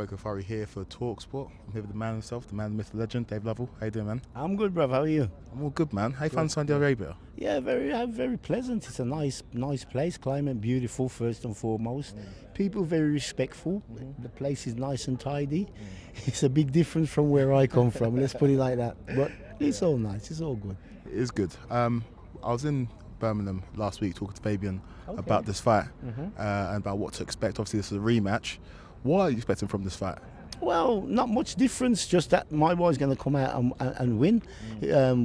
Kwekafari here for talkSPORT. I'm here with the man himself, the man, the myth, the legend, Dave Lovell. How you doing, man? I'm good, bruv. How are you? I'm all good, man. How you find Saudi Arabia? Yeah, very pleasant. It's a nice place. Climate beautiful, first and foremost. People very respectful. The place is nice and tidy. It's a big difference from where I come from. Let's put it like that. But it's all nice. It's all good. It is good. I was in Birmingham last week talking to Fabian about this fight and about what to expect. Obviously, this is a rematch. What are you expecting from this fight? Well, not much difference. Just that my boy's going to come out and win.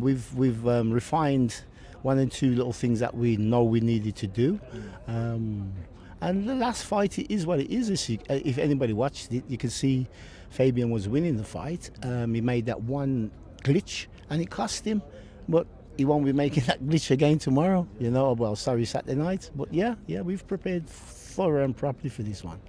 We've refined one and two little things that we know we needed to do. And the last fight is what it is. If anybody watched it, you can see Fabian was winning the fight. He made that one glitch and it cost him, but he won't be making that glitch again tomorrow. Saturday night. But yeah, we've prepared thorough and properly for this one.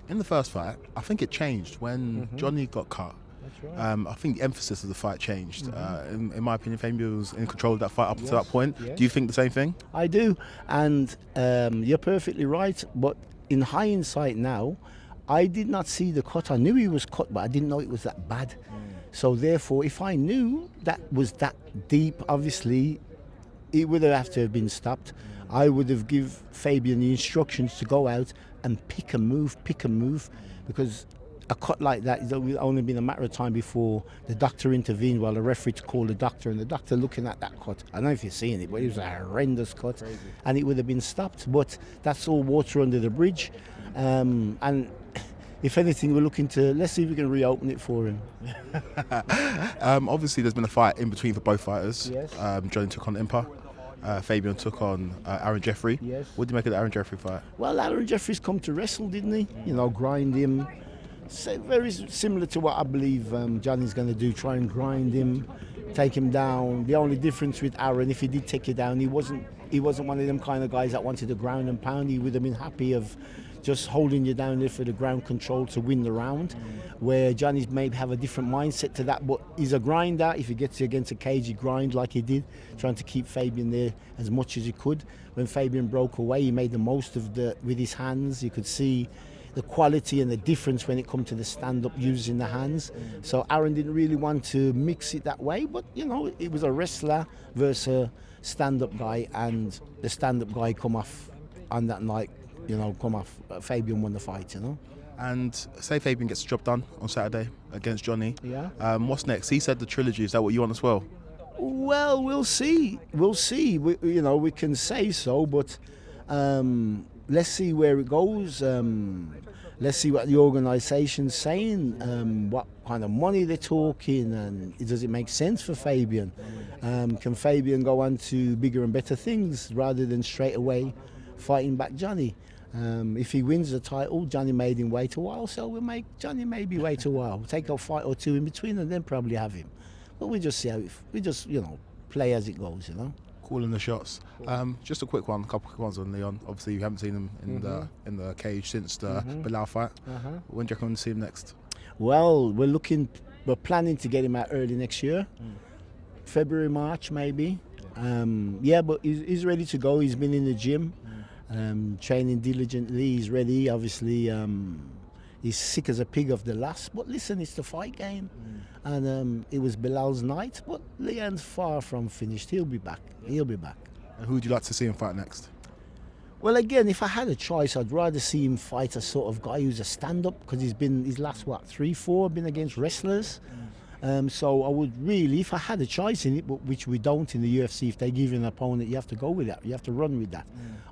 In the first fight, I think it changed when Johnny got cut. That's right. I think the emphasis of the fight changed. In my opinion, Fabian was in control of that fight up to that point. Yes. Do you think the same thing? I do, and you're perfectly right. But in hindsight now, I did not see the cut. I knew he was cut, but I didn't know it was that bad. So therefore, if I knew that was that deep, obviously, it would have to have been stopped. I would have give Fabian the instructions to go out and pick a move, because a cut like that, it would only been a matter of time before the doctor intervened while the referee called the doctor, and the doctor looking at that cut. I don't know if you've seen it, but it was a horrendous cut. Crazy. And it would have been stopped, but that's all water under the bridge. And if anything, we're looking to, let's see if we can reopen it for him. Obviously, there's been a fight in between for both fighters. Yes. Johnny took on Impa. Fabian took on Aaron Jeffrey. Yes. What do you make of the Aaron Jeffrey fight? Well, Aaron Jeffrey's come to wrestle, didn't he? Grind him. Very similar to what I believe Johnny's going to do, try and grind him, take him down. The only difference with Aaron, if he did take you down, he wasn't one of them kind of guys that wanted to ground and pound. He would have been happy of just holding you down there for the ground control to win the round, where Johnny's maybe have a different mindset to that, but he's a grinder. If he gets you against a cage, he grind like he did, trying to keep Fabian there as much as he could. When Fabian broke away, he made the most of with his hands. You could see the quality and the difference when it comes to the stand-up using the hands. So Aaron didn't really want to mix it that way, but it was a wrestler versus a stand-up guy, and the stand-up guy come off on that night. Fabian won the fight, And say Fabian gets the job done on Saturday against Johnny. Yeah. What's next? He said the trilogy. Is that what you want as well? Well, we'll see. We can say so, but let's see where it goes. Let's see what the organisation's saying, what kind of money they're talking, and does it make sense for Fabian? Can Fabian go on to bigger and better things rather than straight away fighting back Johnny? If he wins the title, Johnny made him wait a while, so we'll make Johnny maybe wait a while. We'll take a fight or two in between and then probably have him. But we just see how play as it goes, Calling the shots. Just a quick one, a couple quick ones on Leon. Obviously, you haven't seen him in the cage since the Bilal fight. When do you reckon we'll see him next? Well, we're planning to get him out early next year, February, March maybe. But he's ready to go. He's been in the gym. Training diligently, he's ready. Obviously, he's sick as a pig of the last. But listen, it's the fight game, and it was Bilal's night. But Leon's far from finished. He'll be back. And who would you like to see him fight next? Well, again, if I had a choice, I'd rather see him fight a sort of guy who's a stand-up, because his last 3-4 been against wrestlers. So I would really, if I had a choice in it, but which we don't in the UFC, if they give you an opponent, you have to go with that. You have to run with that.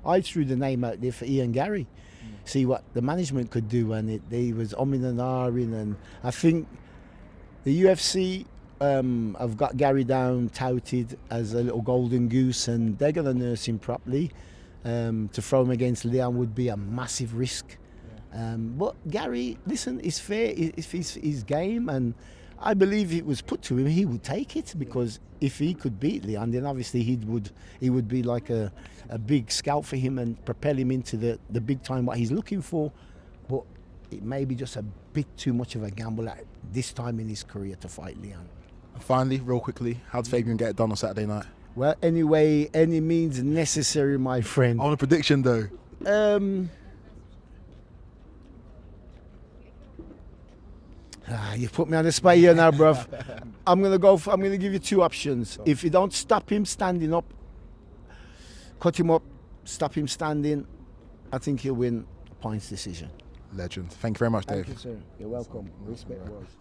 I threw the name out there for Garry. See what the management could do, and they was umming and ahhing, and I think the UFC have got Garry down touted as a little golden goose, and they're going to nurse him properly. To throw him against Leon would be a massive risk. But Garry, listen, it's fair. If it's his game, and I believe it was put to him, he would take it, because if he could beat Leon, then obviously he would be like a big scout for him and propel him into the big time what he's looking for. But it may be just a bit too much of a gamble at this time in his career to fight Leon. And finally, real quickly, how does Fabian get it done on Saturday night? Well, anyway, any means necessary, my friend. On a prediction though. You put me on the spot here now, bruv. I'm gonna give you two options. If you don't stop him standing up, cut him up, stop him standing, I think he'll win points decision. Legend. Thank you very much, Dave. Thank you, sir. You're welcome. Respect, boys.